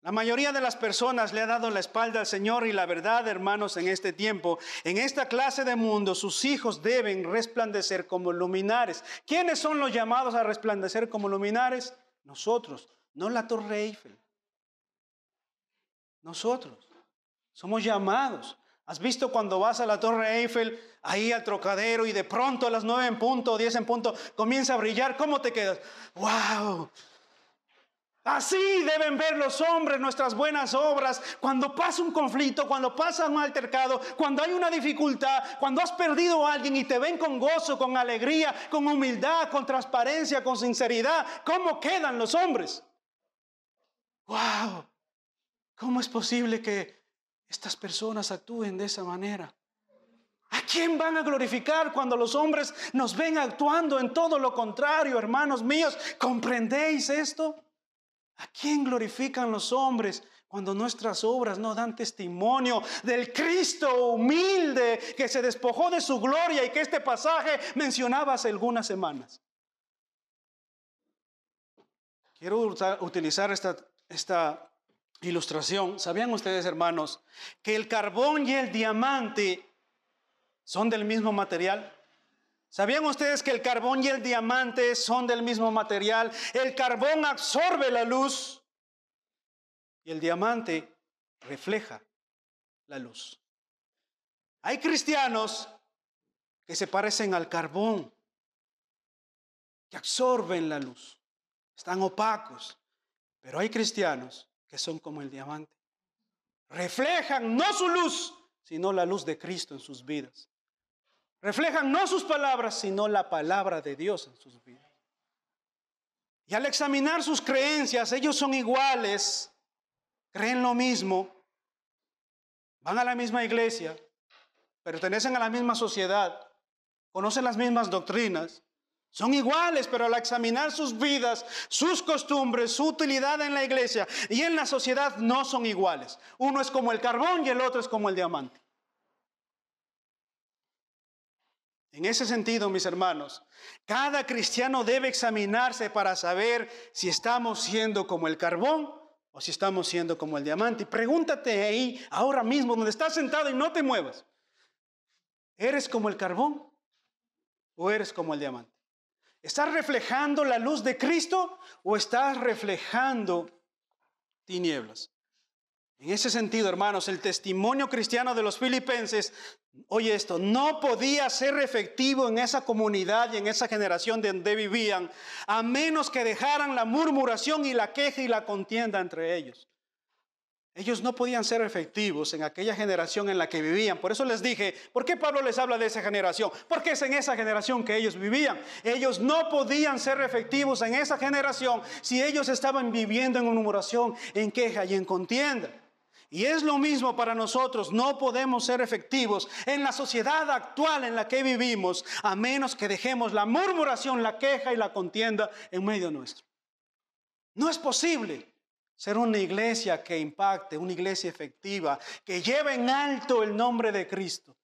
La mayoría de las personas le ha dado la espalda al Señor y la verdad, hermanos, en este tiempo, en esta clase de mundo, sus hijos deben resplandecer como luminares. ¿Quiénes son los llamados a resplandecer como luminares? Nosotros, no la Torre Eiffel. Nosotros somos llamados. ¿Has visto cuando vas a la Torre Eiffel, ahí al Trocadero, y de pronto a las 9 en punto, 10 en punto, comienza a brillar? ¿Cómo te quedas? ¡Wow! Así deben ver los hombres nuestras buenas obras. Cuando pasa un conflicto, cuando pasa un altercado, cuando hay una dificultad, cuando has perdido a alguien y te ven con gozo, con alegría, con humildad, con transparencia, con sinceridad, ¿cómo quedan los hombres? ¡Wow! ¿Cómo es posible que estas personas actúen de esa manera? ¿A quién van a glorificar cuando los hombres nos ven actuando en todo lo contrario, hermanos míos? ¿Comprendéis esto? ¿A quién glorifican los hombres cuando nuestras obras no dan testimonio del Cristo humilde que se despojó de su gloria y que este pasaje mencionaba hace algunas semanas? Quiero utilizar esta ilustración. ¿Sabían ustedes, hermanos, que el carbón y el diamante son del mismo material? ¿Sabían ustedes que el carbón y el diamante son del mismo material? El carbón absorbe la luz y el diamante refleja la luz. Hay cristianos que se parecen al carbón, que absorben la luz, están opacos, pero hay cristianos que son como el diamante. Reflejan no su luz, sino la luz de Cristo en sus vidas. Reflejan no sus palabras, sino la palabra de Dios en sus vidas. Y al examinar sus creencias, ellos son iguales, creen lo mismo, van a la misma iglesia, pertenecen a la misma sociedad, conocen las mismas doctrinas, son iguales, pero al examinar sus vidas, sus costumbres, su utilidad en la iglesia y en la sociedad no son iguales. Uno es como el carbón y el otro es como el diamante. En ese sentido, mis hermanos, cada cristiano debe examinarse para saber si estamos siendo como el carbón o si estamos siendo como el diamante. Y pregúntate ahí, ahora mismo, donde estás sentado y no te muevas. ¿Eres como el carbón o eres como el diamante? ¿Estás reflejando la luz de Cristo o estás reflejando tinieblas? En ese sentido, hermanos, el testimonio cristiano de los filipenses, oye esto, no podía ser efectivo en esa comunidad y en esa generación donde vivían, a menos que dejaran la murmuración y la queja y la contienda entre ellos. Ellos no podían ser efectivos en aquella generación en la que vivían. Por eso les dije, ¿por qué Pablo les habla de esa generación? Porque es en esa generación que ellos vivían. Ellos no podían ser efectivos en esa generación si ellos estaban viviendo en murmuración, en queja y en contienda. Y es lo mismo para nosotros. No podemos ser efectivos en la sociedad actual en la que vivimos a menos que dejemos la murmuración, la queja y la contienda en medio nuestro. No es posible ser una iglesia que impacte, una iglesia efectiva, que lleve en alto el nombre de Cristo,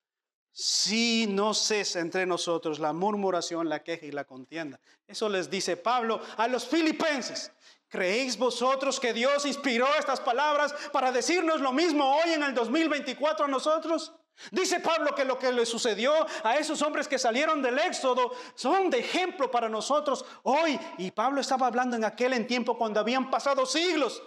si no cesa entre nosotros la murmuración, la queja y la contienda. Eso les dice Pablo a los filipenses. ¿Creéis vosotros que Dios inspiró estas palabras para decirnos lo mismo hoy en el 2024 a nosotros? Dice Pablo que lo que le sucedió a esos hombres que salieron del Éxodo son de ejemplo para nosotros hoy. Y Pablo estaba hablando en aquel tiempo cuando habían pasado siglos.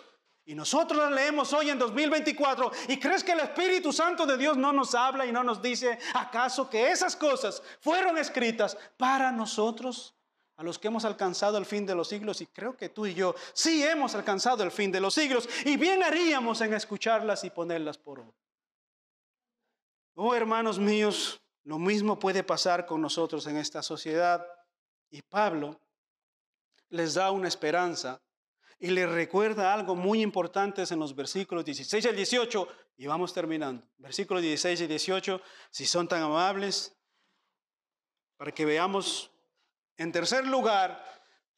Y nosotros lo leemos hoy en 2024. ¿Y crees que el Espíritu Santo de Dios no nos habla y no nos dice acaso que esas cosas fueron escritas para nosotros? A los que hemos alcanzado el fin de los siglos, y creo que tú y yo sí hemos alcanzado el fin de los siglos, y bien haríamos en escucharlas y ponerlas por obra. Oh, hermanos míos, lo mismo puede pasar con nosotros en esta sociedad. Y Pablo les da una esperanza y les recuerda algo muy importante en los versículos 16 al 18, y vamos terminando. Versículos 16 y 18, si son tan amables, para que veamos. En tercer lugar,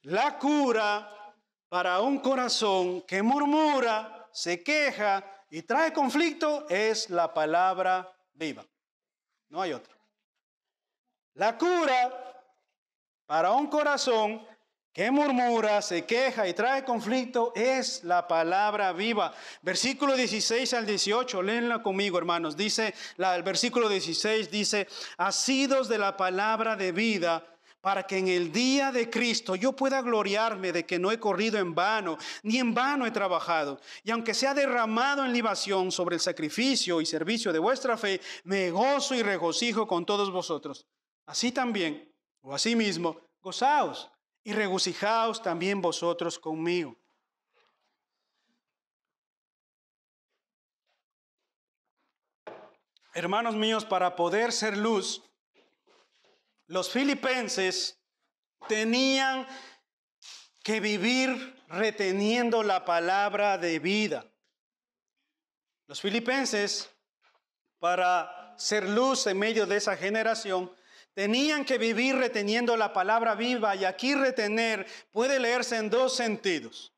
la cura para un corazón que murmura, se queja y trae conflicto es la palabra viva. No hay otra. La cura para un corazón que murmura, se queja y trae conflicto, es la palabra viva. Versículo 16 al 18, léenla conmigo, hermanos. Dice, el versículo 16 dice, asidos de la palabra de vida, para que en el día de Cristo yo pueda gloriarme de que no he corrido en vano, ni en vano he trabajado. Y aunque sea derramado en libación sobre el sacrificio y servicio de vuestra fe, me gozo y regocijo con todos vosotros. Así también, o asimismo, gozaos y regocijaos también vosotros conmigo. Hermanos míos, para poder ser luz, los filipenses tenían que vivir reteniendo la palabra de vida. Los filipenses, para ser luz en medio de esa generación, tenían que vivir reteniendo la palabra viva. Y aquí retener puede leerse en dos sentidos.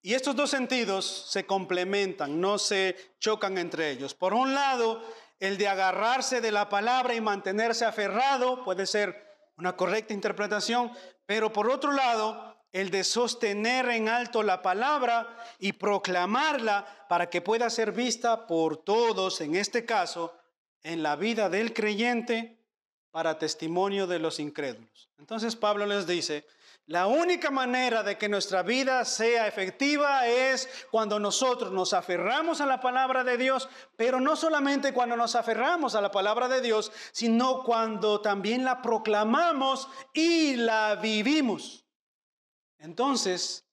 Y estos dos sentidos se complementan, no se chocan entre ellos. Por un lado, el de agarrarse de la palabra y mantenerse aferrado puede ser una correcta interpretación, pero por otro lado, el de sostener en alto la palabra y proclamarla para que pueda ser vista por todos, en este caso, en la vida del creyente, para testimonio de los incrédulos. Entonces Pablo les dice, la única manera de que nuestra vida sea efectiva es cuando nosotros nos aferramos a la palabra de Dios, pero no solamente cuando nos aferramos a la palabra de Dios, sino cuando también la proclamamos y la vivimos. Entonces,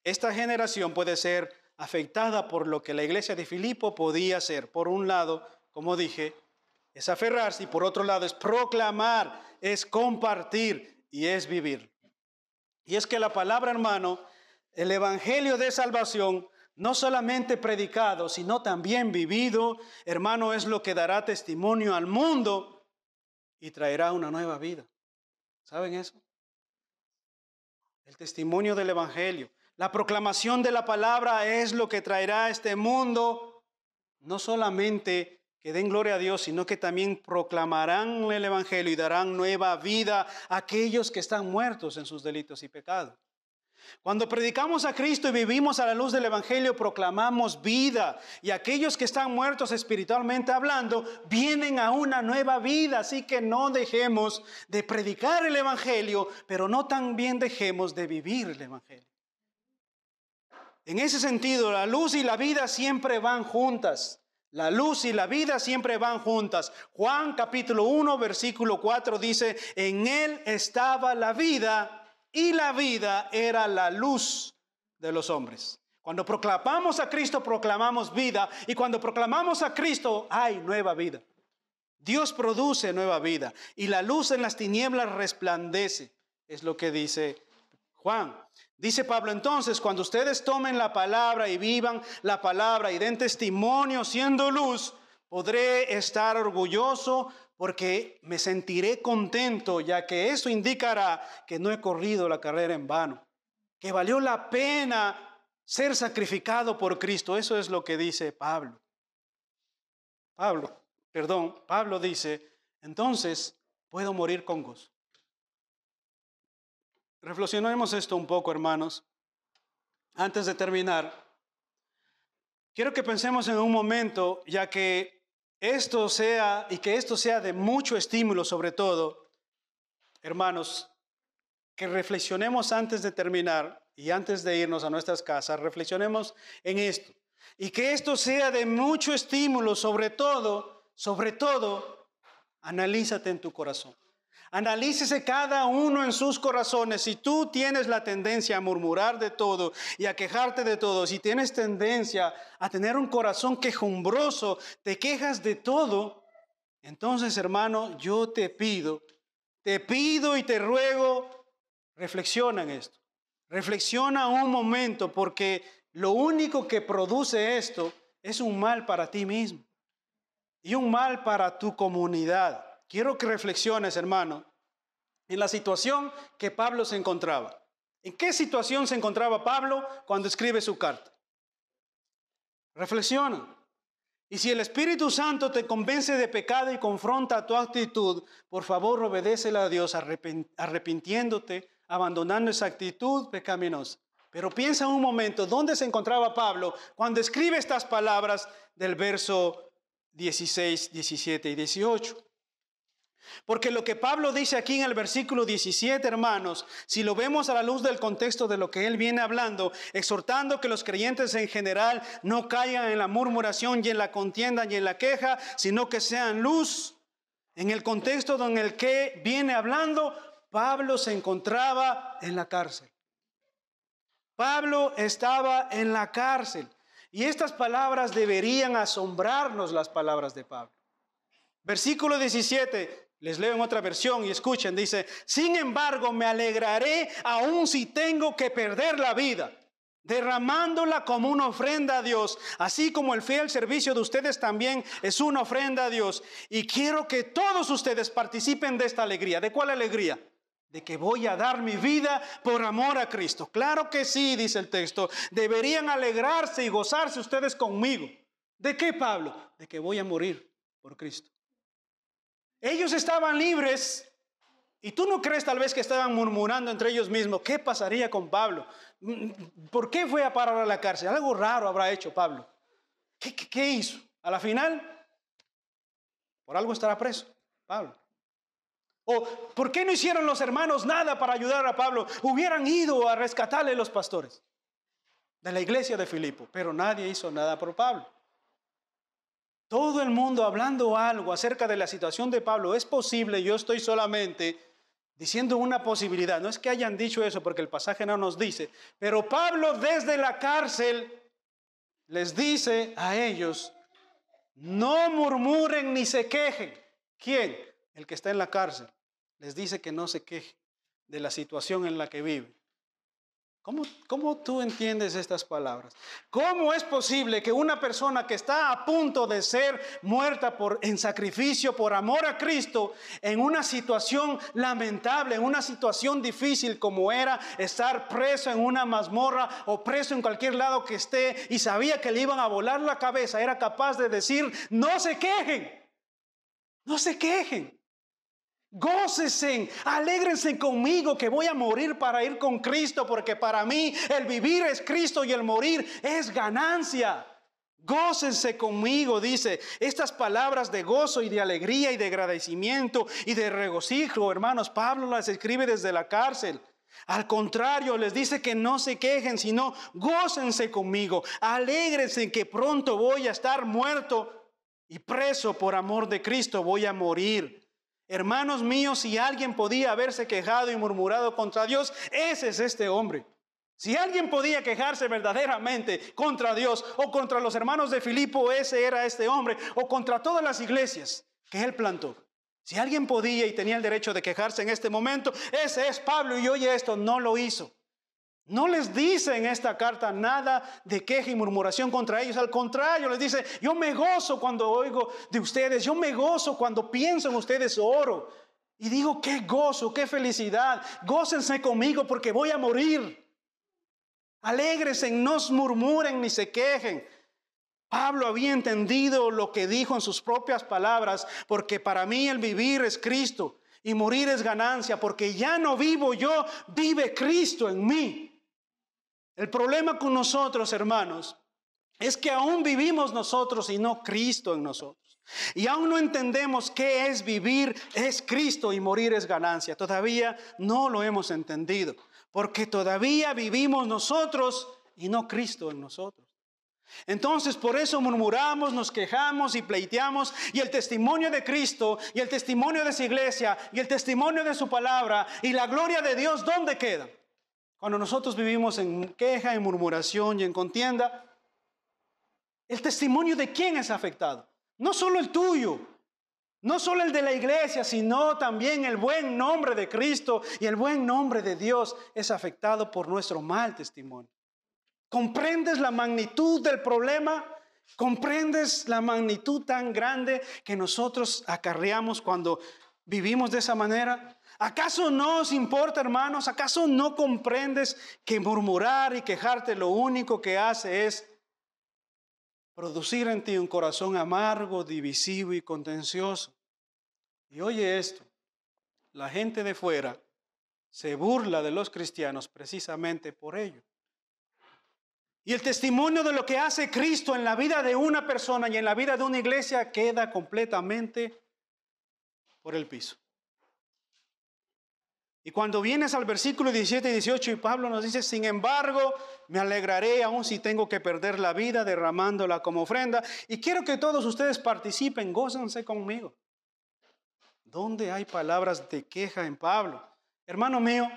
esta generación puede ser afectada por lo que la iglesia de Filipo podía hacer. Por un lado, como dije, es aferrarse, y por otro lado es proclamar, es compartir y es vivir. Y es que la palabra, hermano, el evangelio de salvación, no solamente predicado, sino también vivido, hermano, es lo que dará testimonio al mundo y traerá una nueva vida. ¿Saben eso? El testimonio del evangelio, la proclamación de la palabra es lo que traerá a este mundo, no solamente que den gloria a Dios, sino que también proclamarán el evangelio y darán nueva vida a aquellos que están muertos en sus delitos y pecados. Cuando predicamos a Cristo y vivimos a la luz del evangelio, proclamamos vida, y aquellos que están muertos espiritualmente hablando vienen a una nueva vida. Así que no dejemos de predicar el evangelio, pero no también dejemos de vivir el evangelio. En ese sentido, la luz y la vida siempre van juntas. La luz y la vida siempre van juntas. Juan capítulo 1 versículo 4 dice, en él estaba la vida y la vida era la luz de los hombres. Cuando proclamamos a Cristo, proclamamos vida, y cuando proclamamos a Cristo hay nueva vida. Dios produce nueva vida y la luz en las tinieblas resplandece, es lo que dice Juan. Dice Pablo, entonces, cuando ustedes tomen la palabra y vivan la palabra y den testimonio siendo luz, podré estar orgulloso porque me sentiré contento, ya que eso indicará que no he corrido la carrera en vano, que valió la pena ser sacrificado por Cristo. Eso es lo que dice Pablo. Pablo dice, entonces puedo morir con gozo. Reflexionemos esto un poco, hermanos. Antes de terminar, quiero que pensemos en un momento, ya que esto sea de mucho estímulo, sobre todo, hermanos, que reflexionemos antes de terminar y antes de irnos a nuestras casas, reflexionemos en esto. Y que esto sea de mucho estímulo, sobre todo, analízate en tu corazón. Analícese cada uno en sus corazones. Si tú tienes la tendencia a murmurar de todo y a quejarte de todo, si tienes tendencia a tener un corazón quejumbroso, te quejas de todo, entonces, hermano, yo te pido y te ruego, reflexiona en esto. Reflexiona un momento, porque lo único que produce esto es un mal para ti mismo y un mal para tu comunidad. Quiero que reflexiones, hermano, en la situación que Pablo se encontraba. ¿En qué situación se encontraba Pablo cuando escribe su carta? Reflexiona. Y si el Espíritu Santo te convence de pecado y confronta tu actitud, por favor obedécele a Dios arrepintiéndote, abandonando esa actitud pecaminosa. Pero piensa un momento, ¿dónde se encontraba Pablo cuando escribe estas palabras del verso 16, 17 y 18? Porque lo que Pablo dice aquí en el versículo 17, hermanos, si lo vemos a la luz del contexto de lo que él viene hablando, exhortando que los creyentes en general no caigan en la murmuración y en la contienda y en la queja, sino que sean luz. En el contexto en el que viene hablando, Pablo se encontraba en la cárcel. Pablo estaba en la cárcel. Y estas palabras deberían asombrarnos, las palabras de Pablo. Versículo 17, les leo en otra versión y escuchen, dice: sin embargo me alegraré aun si tengo que perder la vida, derramándola como una ofrenda a Dios, así como el fiel servicio de ustedes también es una ofrenda a Dios. Y quiero que todos ustedes participen de esta alegría. ¿De cuál alegría? De que voy a dar mi vida por amor a Cristo. Claro que sí, dice el texto. Deberían alegrarse y gozarse ustedes conmigo. ¿De qué, Pablo? De que voy a morir por Cristo. Ellos estaban libres. Y tú no crees tal vez que estaban murmurando entre ellos mismos: ¿qué pasaría con Pablo? ¿Por qué fue a parar a la cárcel? Algo raro habrá hecho Pablo. ¿Qué hizo? A la final, por algo estará preso Pablo. ¿O por qué no hicieron los hermanos nada para ayudar a Pablo? Hubieran ido a rescatarle los pastores de la iglesia de Filipo, pero nadie hizo nada por Pablo. Todo el mundo hablando algo acerca de la situación de Pablo. Es posible, yo estoy solamente diciendo una posibilidad. No es que hayan dicho eso porque el pasaje no nos dice, pero Pablo desde la cárcel les dice a ellos: no murmuren ni se quejen. ¿Quién? El que está en la cárcel. Les dice que no se queje de la situación en la que vive. ¿Cómo tú entiendes estas palabras? ¿Cómo es posible que una persona que está a punto de ser muerta en sacrificio por amor a Cristo, en una situación lamentable, en una situación difícil como era estar preso en una mazmorra o preso en cualquier lado que esté, y sabía que le iban a volar la cabeza, era capaz de decir: no se quejen, no se quejen? Gócense, alégrense conmigo que voy a morir para ir con Cristo, porque para mí el vivir es Cristo y el morir es ganancia. Gócense conmigo, dice. Estas palabras de gozo y de alegría y de agradecimiento y de regocijo, hermanos, Pablo las escribe desde la cárcel. Al contrario, les dice que no se quejen, sino gócense conmigo, alégrense que pronto voy a estar muerto y preso por amor de Cristo, voy a morir. Hermanos míos, si alguien podía haberse quejado y murmurado contra Dios, ese es este hombre. Si alguien podía quejarse verdaderamente contra Dios o contra los hermanos de Filipo, ese era este hombre, o contra todas las iglesias que él plantó. Si alguien podía y tenía el derecho de quejarse en este momento, ese es Pablo. Y oye esto, no lo hizo. No les dice en esta carta nada de queja y murmuración contra ellos. Al contrario, les dice: yo me gozo cuando oigo de ustedes. Yo me gozo cuando pienso en ustedes, oro. Y digo: qué gozo, qué felicidad. Gócense conmigo porque voy a morir. Alégrense, no murmuren ni se quejen. Pablo había entendido lo que dijo en sus propias palabras: porque para mí el vivir es Cristo y morir es ganancia, porque ya no vivo yo, vive Cristo en mí. El problema con nosotros, hermanos, es que aún vivimos nosotros y no Cristo en nosotros. Y aún no entendemos qué es vivir es Cristo y morir es ganancia. Todavía no lo hemos entendido, porque todavía vivimos nosotros y no Cristo en nosotros. Entonces por eso murmuramos, nos quejamos y pleiteamos, y el testimonio de Cristo y el testimonio de su iglesia y el testimonio de su palabra y la gloria de Dios, ¿dónde queda? Cuando nosotros vivimos en queja, en murmuración y en contienda. ¿El testimonio de quién es afectado? No solo el tuyo, no solo el de la iglesia, sino también el buen nombre de Cristo y el buen nombre de Dios es afectado por nuestro mal testimonio. ¿Comprendes la magnitud del problema? ¿Comprendes la magnitud tan grande que nosotros acarreamos cuando vivimos de esa manera? ¿Acaso no os importa, hermanos? ¿Acaso no comprendes que murmurar y quejarte lo único que hace es producir en ti un corazón amargo, divisivo y contencioso. Y oye esto, la gente de fuera se burla de los cristianos precisamente por ello. Y el testimonio de lo que hace Cristo en la vida de una persona y en la vida de una iglesia queda completamente por el piso. Y cuando vienes al versículo 17 y 18 y Pablo nos dice, sin embargo, me alegraré aun si tengo que perder la vida derramándola como ofrenda. Y quiero que todos ustedes participen, gócense conmigo. ¿Dónde hay palabras de queja en Pablo? Hermano mío,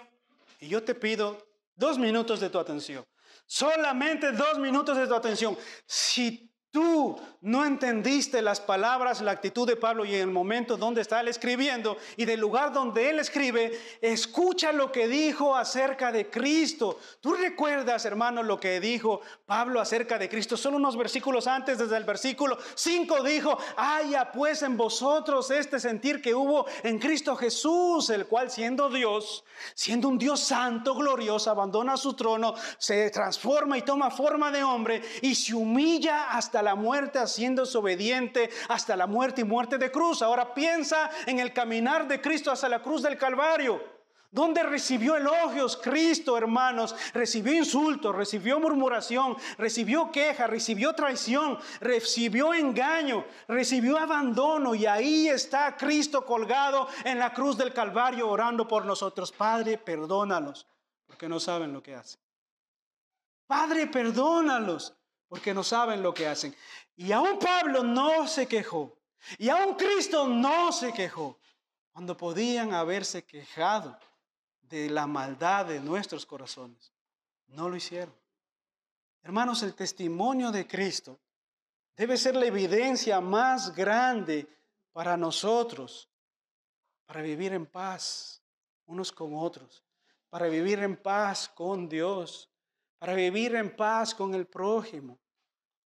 y yo te pido 2 minutos de tu atención. Solamente 2 minutos de tu atención. Si tú no entendiste las palabras, la actitud de Pablo y en el momento donde está él escribiendo y del lugar donde él escribe, escucha lo que dijo acerca de Cristo. ¿Tú recuerdas, hermano, lo que dijo Pablo acerca de Cristo? Solo unos versículos antes, desde el versículo 5 dijo, haya pues en vosotros este sentir que hubo en Cristo Jesús, el cual siendo Dios, siendo un Dios santo, glorioso, abandona su trono, se transforma y toma forma de hombre y se humilla hasta la muerte, haciéndose obediente hasta la muerte y muerte de cruz. Ahora piensa en el caminar de Cristo hasta la cruz del Calvario, donde recibió elogios Cristo, hermanos, recibió insultos, recibió murmuración, recibió queja, recibió traición, recibió engaño, recibió abandono, y ahí está Cristo colgado en la cruz del Calvario orando por nosotros. Padre, perdónalos, porque no saben lo que hacen. Padre, perdónalos, porque no saben lo que hacen. Y aún Pablo no se quejó. Y aún Cristo no se quejó. Cuando podían haberse quejado de la maldad de nuestros corazones, no lo hicieron. Hermanos, el testimonio de Cristo debe ser la evidencia más grande para nosotros, para vivir en paz unos con otros, para vivir en paz con Dios, para vivir en paz con el prójimo.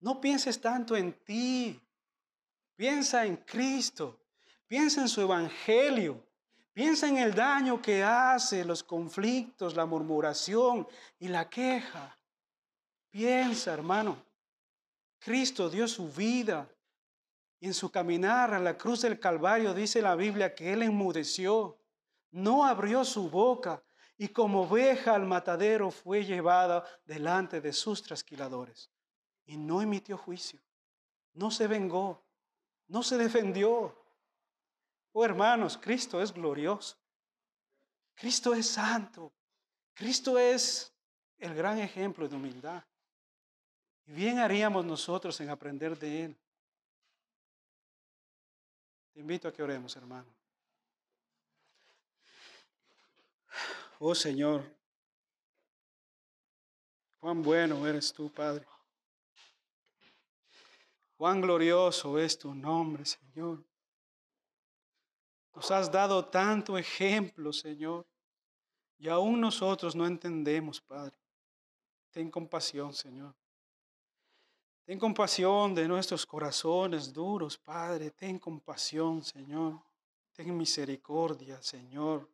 No pienses tanto en ti, piensa en Cristo, piensa en su evangelio, piensa en el daño que hace, los conflictos, la murmuración y la queja. Piensa, hermano, Cristo dio su vida y en su caminar a la cruz del Calvario dice la Biblia que Él enmudeció, no abrió su boca y como oveja al matadero fue llevada delante de sus trasquiladores. Y no emitió juicio, no se vengó, no se defendió. Oh hermanos, Cristo es glorioso, Cristo es santo, Cristo es el gran ejemplo de humildad. Y bien haríamos nosotros en aprender de Él. Te invito a que oremos, hermano. Oh Señor, cuán bueno eres tú, Padre. Cuán glorioso es tu nombre, Señor. Nos has dado tanto ejemplo, Señor, y aún nosotros no entendemos, Padre. Ten compasión, Señor. Ten compasión de nuestros corazones duros, Padre. Ten compasión, Señor. Ten misericordia, Señor.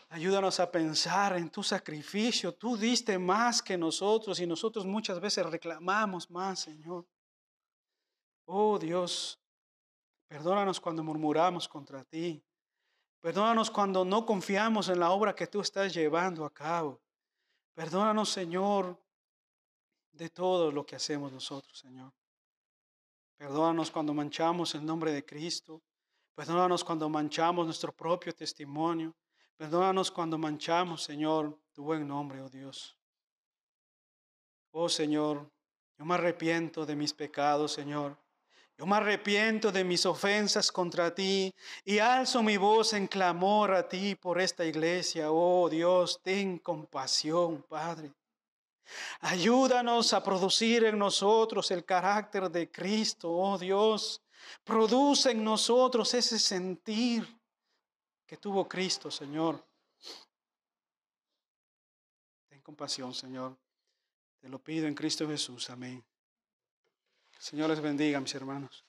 Ayúdanos a pensar en tu sacrificio. Tú diste más que nosotros y nosotros muchas veces reclamamos más, Señor. Oh Dios, perdónanos cuando murmuramos contra ti. Perdónanos cuando no confiamos en la obra que tú estás llevando a cabo. Perdónanos, Señor, de todo lo que hacemos nosotros, Señor. Perdónanos cuando manchamos el nombre de Cristo. Perdónanos cuando manchamos nuestro propio testimonio. Perdónanos cuando manchamos, Señor, tu buen nombre, oh Dios. Oh Señor, yo me arrepiento de mis pecados, Señor. Yo me arrepiento de mis ofensas contra ti y alzo mi voz en clamor a ti por esta iglesia. Oh Dios, ten compasión, Padre. Ayúdanos a producir en nosotros el carácter de Cristo, oh Dios. Produce en nosotros ese sentir que tuvo Cristo, Señor. Ten compasión, Señor. Te lo pido en Cristo Jesús. Amén. Señor les bendiga, mis hermanos.